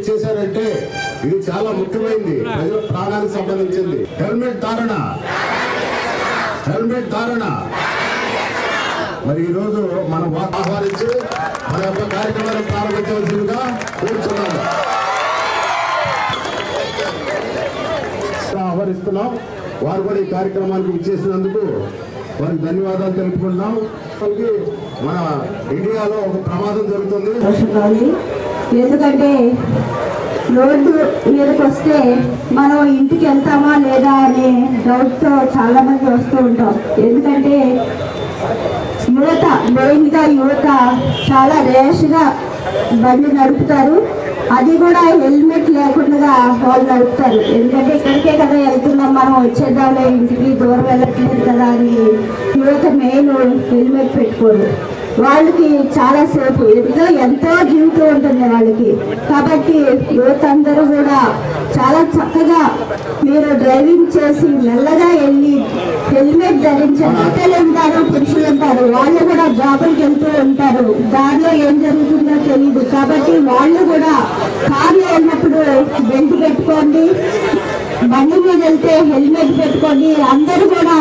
చేశారంటే ఇది చాలా ముఖ్యమైనది, ప్రజల ప్రాణానికి సంబంధించింది. హెల్మెట్ ధారణ మరి ఈ రోజు మనం ఆహ్వానించి మన యొక్క కార్యక్రమాన్ని ప్రారంభించవలసిందిగా కోరుతున్నాము, ఆహ్వానిస్తున్నాం. వారు కూడా ఈ కార్యక్రమానికి ఇచ్చేసినందుకు వారికి ధన్యవాదాలు తెలుపుకుంటున్నాం. మన ఇండియాలో ఒక ప్రమాదం జరుగుతుంది. ఎందుకంటే రోడ్డు మీదకి వస్తే మనం ఇంటికి వెళ్తామా లేదా అనే డౌట్తో చాలా మంది వస్తూ ఉంటాం. ఎందుకంటే యువత చాలా ర్యాష్గా బండి నడుపుతారు, అది కూడా హెల్మెట్ లేకుండా వాళ్ళు నడుపుతారు. ఎందుకంటే ఇక్కడికే కదా వెళ్తున్నాం, మనం వచ్చేద్దాంలే, ఇంటికి దూరం వెళ్ళట్లేదు కదా అని యువత మెయిన్ హెల్మెట్ పెట్టుకోరు. వాళ్ళకి చాలా సేపు ఎంతో జీవితం ఉంటుంది వాళ్ళకి. కాబట్టి యువత అందరూ కూడా చాలా చక్కగా మీరు డ్రైవింగ్ చేసి మెల్లగా వెళ్ళి హెల్మెట్ ధరించండి. పిల్లలు ఉంటారు, పురుషులు ఉంటారు, వాళ్ళు కూడా జాబులకు వెళ్తూ ఉంటారు, దారిలో ఏం జరుగుతుందో తెలియదు. కాబట్టి వాళ్ళు కూడా కార్లో వెళ్ళినప్పుడు బెల్ట్ పెట్టుకోండి, బండి మీద వెళ్తే హెల్మెట్ పెట్టుకోండి. అందరూ కూడా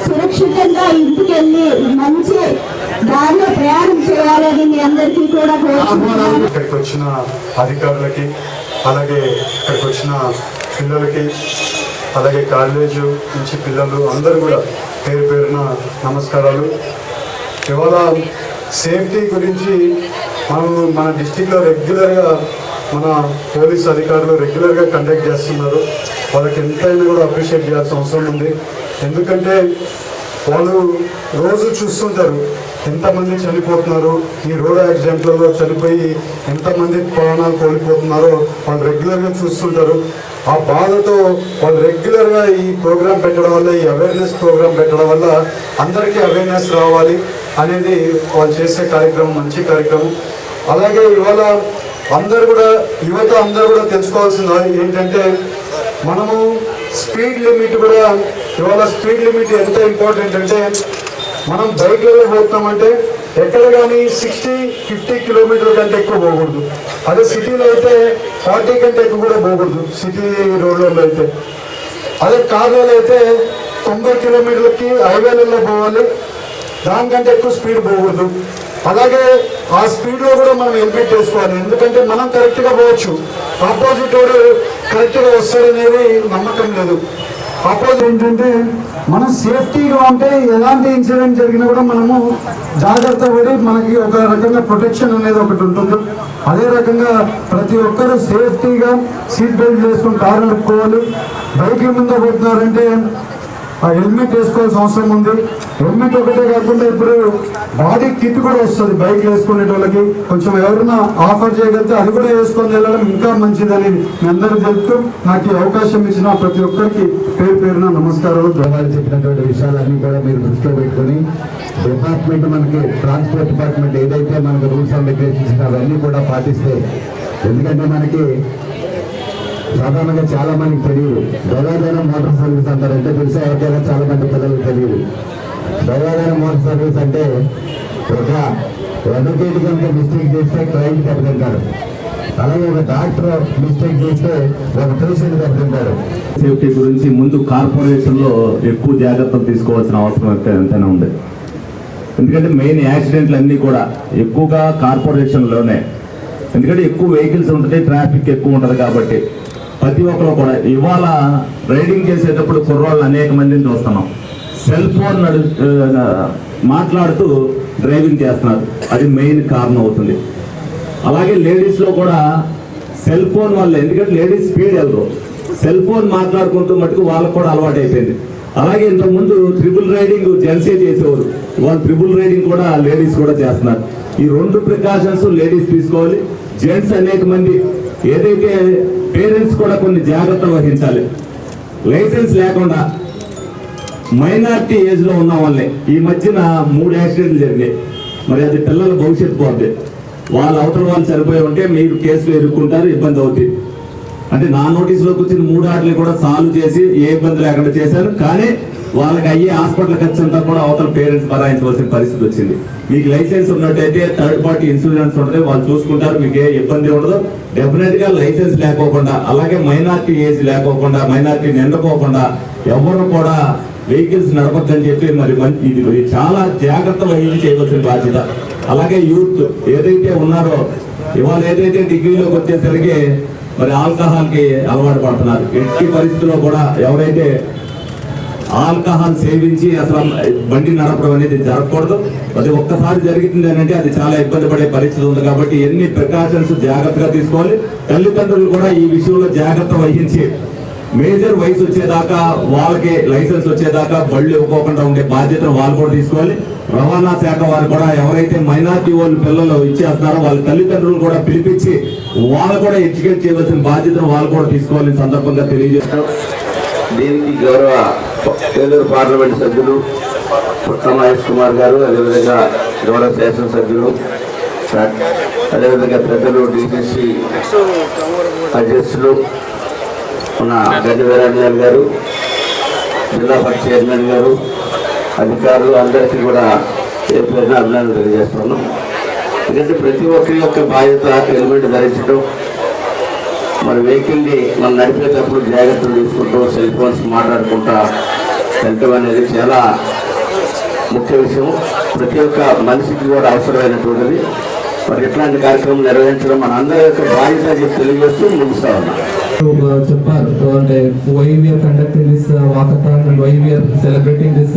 సురక్షితంగా ఇంటికి వెళ్ళి మంచి దారిలో ప్రయాణం చేయాలని మీ అందరికీ కూడా కోరుకుంటున్నాను. ఇక్కడికి వచ్చిన అధికారులకి, అలాగే ఇక్కడికి వచ్చిన పిల్లలకి, అలాగే కాలేజు నుంచి పిల్లలు అందరూ కూడా పేరు పేరున నమస్కారాలు. ఇవాళ సేఫ్టీ గురించి మన డిస్టిక్లో రెగ్యులర్గా మన పోలీస్ అధికారులు రెగ్యులర్గా కండక్ట్ చేస్తున్నారు. వాళ్ళకి ఎంతైనా కూడా అప్రిషియేట్ చేయాల్సిన అవసరం ఉంది. ఎందుకంటే వాళ్ళు రోజు చూస్తుంటారు ఎంతమంది చనిపోతున్నారు, ఈ రోడ్ యాక్సిడెంట్లలో చనిపోయి ఎంతమంది ప్రాణాలు కోల్పోతున్నారో వాళ్ళు రెగ్యులర్గా చూస్తుంటారు. ఆ బాధతో వాళ్ళు రెగ్యులర్గా ఈ ప్రోగ్రాం పెట్టడం వల్ల, ఈ అవేర్నెస్ ప్రోగ్రాం పెట్టడం వల్ల అందరికీ అవేర్నెస్ రావాలి అనేది వాళ్ళు చేసే కార్యక్రమం మంచి కార్యక్రమం. అలాగే ఇవాళ యువత అందరూ కూడా తెలుసుకోవాల్సింది ఏంటంటే, మనము స్పీడ్ లిమిట్ కూడా, ఇవాళ స్పీడ్ లిమిట్ ఎంత ఇంపార్టెంట్ అంటే, మనం బైక్లలో పోతున్నామంటే ఎక్కడ కానీ 60-50 కిలోమీటర్ల కంటే ఎక్కువ పోకూడదు. అదే సిటీలో అయితే 40 కంటే ఎక్కువ కూడా పోకూడదు, సిటీ రోడ్లలో అయితే. అదే కార్లలో అయితే 90 కిలోమీటర్లకి హైవేలలో పోవాలి, దానికంటే ఎక్కువ స్పీడ్ పోకూడదు. అలాగే ఆ స్పీడ్లో కూడా మనం హెల్మెట్ వేసుకోవాలి. ఎందుకంటే మనం కరెక్ట్గా పోవచ్చు, ఆపోజిట్ వాడు కరెక్ట్గా వస్తాడనేది నమ్మకం లేదు. అపోజ్ ఏంటంటే మనం సేఫ్టీగా ఉంటే ఎలాంటి ఇన్సిడెంట్ జరిగినా కూడా మనము జాగ్రత్త పడి మనకి ఒక రకంగా ప్రొటెక్షన్ అనేది ఒకటి ఉంటుంది. అదే రకంగా ప్రతి ఒక్కరూ సేఫ్టీగా సీట్ బెల్ట్ వేసుకుని కారు నడుపుకోవాలి. బైక్ల మీద పోతున్నారంటే హెల్మెట్ వేసుకోవాల్సిన అవసరం ఉంది. హెల్మెట్ ఒకటే కాకుండా ఇప్పుడు బాడీ కిట్ కూడా వస్తుంది బైక్ వేసుకునే వాళ్ళకి. కొంచెం ఎవరైనా ఆఫర్ చేయగలిగితే అది కూడా వేసుకొని వెళ్ళడం ఇంకా మంచిదని మీ అందరూ చెప్తూ నాకు ఈ అవకాశం ఇచ్చిన ప్రతి ఒక్కరికి పేరు పేరున నమస్కారాలు. వాళ్ళు చెప్పినటువంటి విషయాలన్నీ కూడా మీరు దృష్టిలో పెట్టుకొని డిపార్ట్మెంట్ మనకి ట్రాన్స్పోర్ట్ డిపార్ట్మెంట్ ఏదైతే మనకి రూల్స్ అండ్ రెగ్యులేషన్స్ అవన్నీ కూడా పాటిస్తే, ఎందుకంటే మనకి సాధారణంగా చాలా మందికి తెలియదు దయాదాన మోటార్ సర్వీస్ అంటారంటే తెలిసే ఎవరికైనా చాలా మంది పిల్లలకు తెలియదు. దయాదాన మోటార్ సర్వీస్ అంటే ఒక అడ్వకేట్ కనుక మిస్టేక్ చేస్తే క్లయింట్ దెబ్బతింటారు, అలాగే ఒక డాక్టర్ మిస్టేక్ చేస్తే ఒక పేషెంట్ దెబ్బతింటారు. సేఫ్టీ గురించి ముందు కార్పొరేషన్లో ఎక్కువ జాగ్రత్తలు తీసుకోవాల్సిన అవసరం ఎంతైనా ఉంది. ఎందుకంటే మెయిన్ యాక్సిడెంట్లు అన్నీ కూడా ఎక్కువగా కార్పొరేషన్లోనే, ఎందుకంటే ఎక్కువ వెహికల్స్ ఉంటుంది, ట్రాఫిక్ ఎక్కువ ఉంటుంది. కాబట్టి ప్రతి ఒక్కరు కూడా ఇవాళ రైడింగ్ చేసేటప్పుడు కుర్రాళ్ళు అనేక మందిని చూస్తున్నాం, సెల్ ఫోన్ మాట్లాడుతూ డ్రైవింగ్ చేస్తున్నారు. అది మెయిన్ కారణం అవుతుంది. అలాగే లేడీస్లో కూడా సెల్ ఫోన్ వల్ల, ఎందుకంటే లేడీస్ స్పీడ్ వెళ్ళరు, సెల్ ఫోన్ మాట్లాడుకుంటూ మటుకు వాళ్ళకు కూడా అలవాటు అయిపోయింది. అలాగే ఇంతకుముందు ట్రిపుల్ రైడింగ్ జెంట్సే చేసేవారు, వాళ్ళు ట్రిపుల్ రైడింగ్ కూడా లేడీస్ కూడా చేస్తున్నారు. ఈ రెండు ప్రికాషన్స్ లేడీస్ తీసుకోవాలి. జెంట్స్ అనేక మంది ఏదైతే పేరెంట్స్ కూడా కొన్ని జాగ్రత్తలు వహించాలి. లైసెన్స్ లేకుండా మైనారిటీ ఏజ్లో ఉన్న వాళ్ళే ఈ మధ్యన 3 యాక్సిడెంట్లు జరిగాయి. మరి అది పిల్లల భవిష్యత్తు పోతే వాళ్ళ అవతల వాళ్ళు చనిపోయి ఉంటే మీరు కేసులు ఎదుర్కొంటారు, ఇబ్బంది అవుతుంది. అంటే నా నోటీసులోకి వచ్చిన 3 ఆటలు కూడా సాల్వ్ చేసి ఏ ఇబ్బంది లేకుండా చేశాను. కానీ వాళ్ళకి అయ్యే హాస్పిటల్ ఖర్చు అంతా కూడా అవతల పేరెంట్స్ భరాయించవలసిన పరిస్థితి వచ్చింది. మీకు లైసెన్స్ ఉన్నట్టయితే థర్డ్ పార్టీ ఇన్సూరెన్స్ ఉంటుంది, వాళ్ళు చూసుకుంటారు, మీకు ఏ ఇబ్బంది ఉండదు. డెఫినెట్ గా లైసెన్స్ లేకోకుండా, అలాగే మైనారిటీ ఏజ్ లేకోకుండా, మైనారిటీ నిండుకోకుండా ఎవరు కూడా వెహికల్స్ నడపద్దని చెప్పి మరి ఇది చాలా జాగ్రత్త వహించి చేయవలసిన బాధ్యత. అలాగే యూత్ ఏదైతే ఉన్నారో ఇవాళ ఏదైతే డిగ్రీలోకి వచ్చేసరికి మరి ఆల్కహాల్కి అలవాటు పడుతున్నారు. ఎట్టి పరిస్థితుల్లో కూడా ఎవరైతే ఆల్కహాల్ సేవించి అసలు బండి నడపడం అనేది జరగకూడదు. అది ఒక్కసారి జరుగుతుంది అని అంటే అది చాలా ఇబ్బంది పడే పరిస్థితి ఉంది. కాబట్టి ఎన్ని ప్రికాషన్స్ జాగ్రత్తగా తీసుకోవాలి. తల్లిదండ్రులు కూడా ఈ విషయంలో జాగ్రత్త వహించి మేజర్ వయసు వచ్చేదాకా, వాళ్ళకి లైసెన్స్ వచ్చేదాకా బళ్ళు ఇవ్వకోకుండా ఉండే బాధ్యతను వాళ్ళు కూడా తీసుకోవాలి. రవాణా శాఖ వారు కూడా ఎవరైతే మైనారిటీ వాళ్ళు పిల్లలు ఇచ్చేస్తున్నారో వాళ్ళ తల్లిదండ్రులు కూడా పిలిపించి వాళ్ళు కూడా ఎడ్యుకేట్ చేయవలసిన బాధ్యతను వాళ్ళు కూడా తీసుకోవాలని సందర్భంగా తెలియజేస్తారు. దీనికి గౌరవ ఏలూరు పార్లమెంట్ సభ్యులు పుట్ట మహేష్ కుమార్ గారు, అదేవిధంగా గౌరవ శాసనసభ్యులు, అదేవిధంగా పెద్దలు డిసిసి అధ్యక్షులు మన గడ్డి వీరాంజనేయులు గారు, జిల్లా పరిషత్ చైర్మన్ గారు, అధికారులు అందరికీ కూడా ఏ పేరున అభినందనలు తెలియజేస్తున్నాం. ఎందుకంటే ప్రతి ఒక్కరి యొక్క బాధ్యత హెల్మెట్ ధరించడం, మన వెహికల్ని మనం నడిపేటప్పుడు జాగ్రత్తలు తీసుకుంటూ సెల్ ఫోన్స్ మాట్లాడుకుంటా వెళ్ళటం అనేది చాలా ముఖ్య విషయం. ప్రతి ఒక్క మనిషికి కూడా అవసరమైనటువంటిది. మరి ఇట్లాంటి కార్యక్రమం నిర్వహించడం మన అందరి యొక్క బాధ్యత చెప్పి తెలియజేస్తూ ముగిస్తా ఉన్నాం. చెప్పారు అంటే why we are conducting this walkathon and why we are celebrating this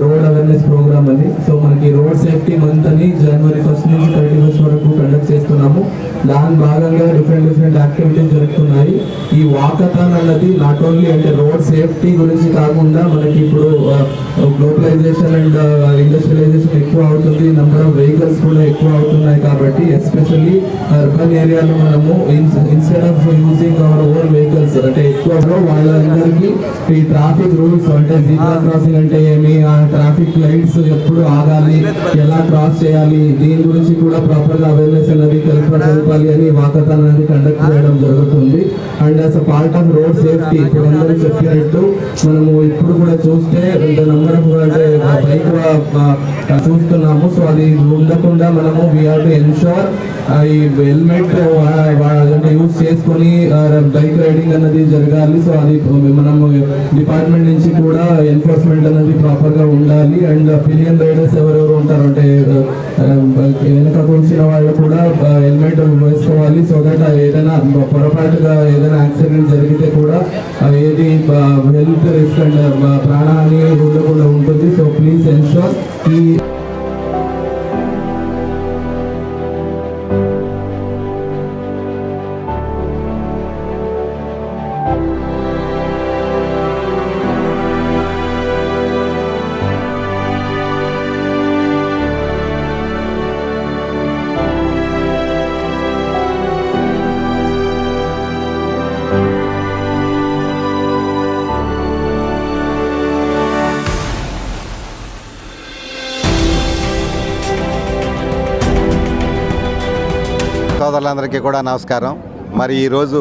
road awareness program అని. సో మనకి రోడ్ సేఫ్టీ మంత్ అని జనవరి 1 నుంచి 31 వరకు కండక్ట్ చేస్తున్నాము. దాని భాగంగా డిఫరెంట్ యాక్టివిటీస్ జరుగుతున్నాయి. ఈ వాకథాన్ అన్నది నాట్ ఓన్లీ అంటే రోడ్ సేఫ్టీ గురించి కాకుండా మనకి ఇప్పుడు గ్లోబలైజేషన్ అండ్ ఇండస్ట్రియలైజేషన్ ఎక్కువ అవుతుంది, నెంబర్ ఆఫ్ వెహికల్స్ కూడా ఎక్కువ అవుతున్నాయి. కాబట్టి ఎస్పెషల్లీ అర్బన్ ఏరియాలో మనము instead of using our own vehicles అంటే ఎక్కువ వాళ్ళందరికీ ఈ ట్రాఫిక్ రూల్స్ అంటే జీబ్రా క్రాసింగ్ అంటే ఏమి, ఆ ట్రాఫిక్ లైట్స్ ఎప్పుడు ఆగాలి, ఎలా క్రాస్ చేయాలి, దీని గురించి కూడా ప్రాపర్ గా అవేర్నెస్ అనేది తెలపాలి అని వాకథాన్ అనేది కండక్ట్ చేయడం జరుగుతుంది. And as a part of road safety ఇప్పుడు అందరూ చెప్పినట్టు మనము ఇప్పుడు కూడా చూస్తే నెంబర్ ఆఫ్ అంటే బైక్ చూస్తున్నాము. సో అది ఉండకుండా మనము వీ హావ్ టు ఎన్షూర్ ఈ హెల్మెట్ అంటే యూజ్ చేసుకొని బైక్ రైడింగ్ అన్నది జరగాలి. సో అది మనము డిపార్ట్మెంట్ నుంచి కూడా ఎన్ఫోర్స్మెంట్ అనేది ప్రాపర్ గా ఉండాలి. అండ్ పిలియన్ రైడర్స్ ఎవరెవరు ఉంటారు అంటే వెనక కూర్చిన వాళ్ళు కూడా హెల్మెట్ వేసుకోవాలి. సో దట్ ఏదైనా పొరపాటుగా ఏదైనా యాక్సిడెంట్ జరిగితే కూడా ఏది హెల్త్ రిస్క్ అండ్ ప్రాణహాని ఉండకుండా ఉంటుంది. సో ప్లీజ్ ఎన్షూర్ ఈ సోదరులందరికీ కూడా నమస్కారం. మరి ఈరోజు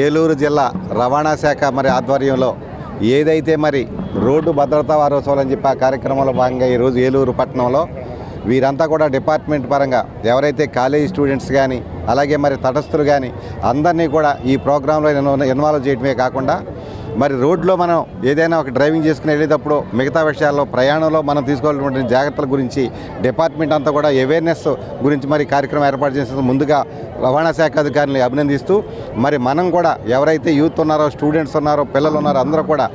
ఏలూరు జిల్లా రవాణా శాఖ మరి ఆధ్వర్యంలో ఏదైతే మరి రోడ్డు భద్రతా వారోత్సవాలు అని చెప్పి ఆ కార్యక్రమంలో భాగంగా ఈరోజు ఏలూరు పట్టణంలో వీరంతా కూడా డిపార్ట్మెంట్ పరంగా ఎవరైతే కాలేజీ స్టూడెంట్స్ కానీ అలాగే మరి తటస్థులు కానీ అందరినీ కూడా ఈ ప్రోగ్రాంలో ఇన్వాల్వ్ చేయడమే కాకుండా మరి రోడ్లో మనం ఏదైనా ఒక డ్రైవింగ్ చేసుకుని వెళ్ళేటప్పుడు మిగతా విషయాల్లో ప్రయాణంలో మనం తీసుకోవాల్సినటువంటి జాగ్రత్తల గురించి డిపార్ట్మెంట్ అంతా కూడా అవేర్నెస్ గురించి మరి కార్యక్రమం ఏర్పాటు చేసిన ముందుగా రవాణా శాఖ అధికారులను అభినందిస్తూ మరి మనం కూడా ఎవరైతే యూత్ ఉన్నారో స్టూడెంట్స్ ఉన్నారో పిల్లలు ఉన్నారో అందరూ కూడా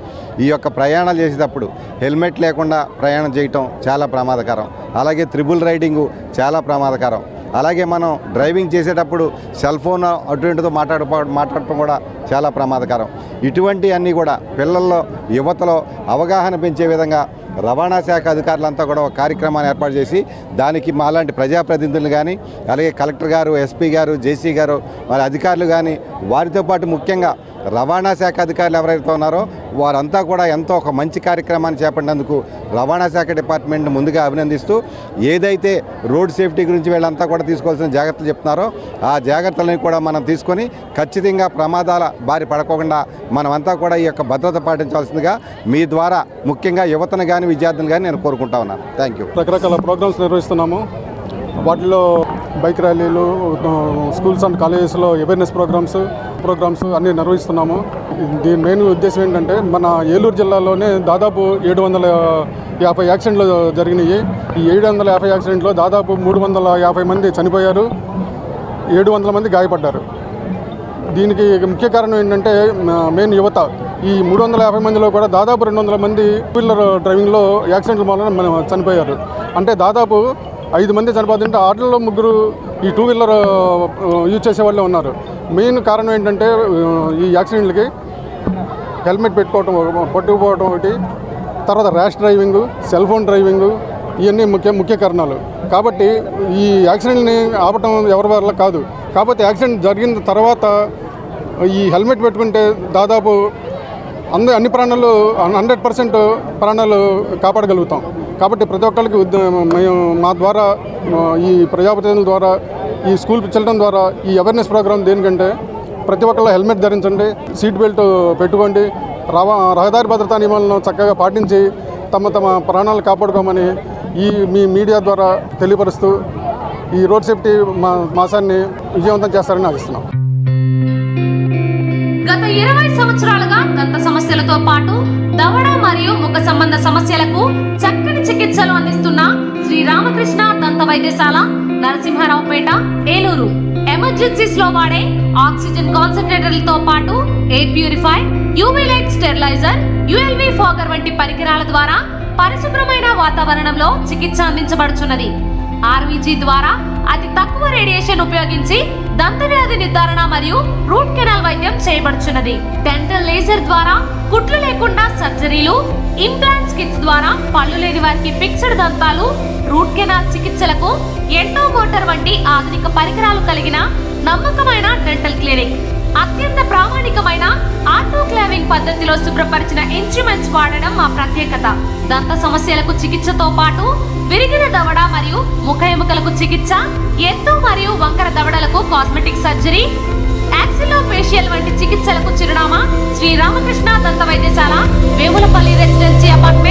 ఈ యొక్క ప్రయాణాలు చేసేటప్పుడు హెల్మెట్ లేకుండా ప్రయాణం చేయటం చాలా ప్రమాదకరం. అలాగే త్రిబుల్ రైడింగు చాలా ప్రమాదకరం. అలాగే మనం డ్రైవింగ్ చేసేటప్పుడు సెల్ ఫోన్ అటువంటితో మాట్లాడటం కూడా చాలా ప్రమాదకరం. ఇటువంటి అన్నీ కూడా పిల్లల్లో యువతలో అవగాహన పెంచే విధంగా రవాణా శాఖ అధికారులంతా కూడా ఒక కార్యక్రమాన్ని ఏర్పాటు చేసి దానికి మాలాంటి ప్రజాప్రతినిధులు కానీ అలాగే కలెక్టర్ గారు, ఎస్పీ గారు, జేసీ గారు మరి అధికారులు కానీ వారితో పాటు ముఖ్యంగా రవాణా శాఖ అధికారులు ఎవరైతే ఉన్నారో వారంతా కూడా ఎంతో ఒక మంచి కార్యక్రమాన్ని చేపట్టినందుకు రవాణా శాఖ డిపార్ట్మెంట్ని ముందుగా అభినందిస్తూ ఏదైతే రోడ్ సేఫ్టీ గురించి వీళ్ళంతా కూడా తీసుకోవాల్సిన జాగ్రత్తలు చెప్తున్నారో ఆ జాగ్రత్తలని కూడా మనం తీసుకొని ఖచ్చితంగా ప్రమాదాల బారి పడకుండా మనమంతా కూడా ఈ యొక్క భద్రత పాటించాల్సిందిగా మీ ద్వారా ముఖ్యంగా యువతను కానీ విద్యార్థులు కానీ నేను కోరుకుంటా ఉన్నాను. Thank you. రకరకాల ప్రోగ్రామ్స్ నిర్వహిస్తున్నాము. వాటిలో బైక్ ర్యాలీలు, స్కూల్స్ అండ్ కాలేజెస్లో అవేర్నెస్ ప్రోగ్రామ్స్ అన్నీ నిర్వహిస్తున్నాము. దీని మెయిన్ ఉద్దేశం ఏంటంటే మన ఏలూరు జిల్లాలోనే దాదాపు 750 యాక్సిడెంట్లు జరిగినాయి. ఈ 750 యాక్సిడెంట్లో దాదాపు 350 మంది చనిపోయారు, 700 మంది గాయపడ్డారు. దీనికి ముఖ్య కారణం ఏంటంటే మెయిన్ యువత. ఈ 350 మందిలో కూడా దాదాపు 200 మంది టూ వీలర్ డ్రైవింగ్లో యాక్సిడెంట్ల వలన చనిపోయారు. అంటే దాదాపు 5 మంది చనిపోతుంటే ఆటల్లో 3 ఈ టూ వీలర్ యూజ్ చేసే వాళ్ళే ఉన్నారు. మెయిన్ కారణం ఏంటంటే ఈ యాక్సిడెంట్లకి హెల్మెట్ పట్టుకుపోవడం ఒకటి, తర్వాత rash driving, cell phone driving, ఇవన్నీ ముఖ్య కారణాలు. కాబట్టి ఈ యాక్సిడెంట్ని ఆపటం ఎవరి వల్ల కాదు. కాకపోతే యాక్సిడెంట్ జరిగిన తర్వాత ఈ హెల్మెట్ పెట్టుకుంటే దాదాపు అన్ని ప్రాణాలు 100% ప్రాణాలు కాపాడగలుగుతాం. కాబట్టి ప్రతి ఒక్కరికి మా ద్వారా ఈ ప్రజాప్రతినిధుల ద్వారా ఈ స్కూల్ చిల్డ్రన్ ద్వారా ఈ అవేర్నెస్ ప్రోగ్రామ్ దేనికంటే ప్రతి ఒక్కళ్ళు హెల్మెట్ ధరించండి, సీట్ బెల్ట్ పెట్టుకోండి, రహదారి భద్రతా నియమాలను చక్కగా పాటించి తమ ప్రాణాలు కాపాడుకోమని మీ మీడియా ద్వారా తెలియపరుస్తూ ఈ రోడ్ సేఫ్టీ మాసాన్ని విజయవంతం చేస్తారని ఆశిస్తున్నాం. గత 20 సంవత్సరాలుగా దంత సమస్యలతో పాటు దవడ మరియు ముఖ సంబంధ సమస్యలకు చక్కని చికిత్సలు అందిస్తున్న శ్రీ రామకృష్ణ దంత వైద్యశాల, నరసింహారావుపేట, ఏలూరు. ఎమర్జెన్సీస్ లో వాడే ఆక్సిజన్ కాన్సంట్రేటర్లతో పాటు air purify, UV light steriliser, ULV fogger వంటి పరికరాల ద్వారా పరిశుభ్రమైన వాతావరణంలో చికిత్స అందించబడుచున్నది. ఆర్వీజీ ద్వారా అతి తక్కువ రేడియేషన్ ఉపయోగించి దంత వ్యాధి నిర్ధారణ మరియు రూట్ కెనాల్ వైద్యం చేయబడుచున్నది. డెంటల్ లేజర్ ద్వారా కుట్లు లేకుండా సర్జరీలు, ఇంప్లాంట్స్ కిట్స్ ద్వారా పళ్ళు లేని వారికి ఫిక్స్డ్ దంతాలు, రూట్ కెనాల్ చికిత్సలకు ఎండో మోటార్ వంటి ఆధునిక పరికరాలు కలిగిన నమ్మకమైన డెంటల్ క్లినిక్. అత్యంత ప్రామాణికమైన ఆటోక్లావింగ్ పద్ధతిలో శుభ్రపరిచిన ఇన్స్ట్రుమెంట్స్ వాడడం మా ప్రత్యేకత. దంత సమస్యలకు చికిత్సతో పాటు విరిగిన దవడ మరియు ముఖ ఎముకలకు చికిత్స, ఎత్తు మరియు వంకర దవడలకు కాస్మెటిక్ సర్జరీ, యాక్సిలోఫేషియల్ వంటి చికిత్సలకు చిరునామా శ్రీ రామకృష్ణ దంత వైద్యశాల, వేములపల్లి రెసిడెన్సీ అపార్ట్మెంట్.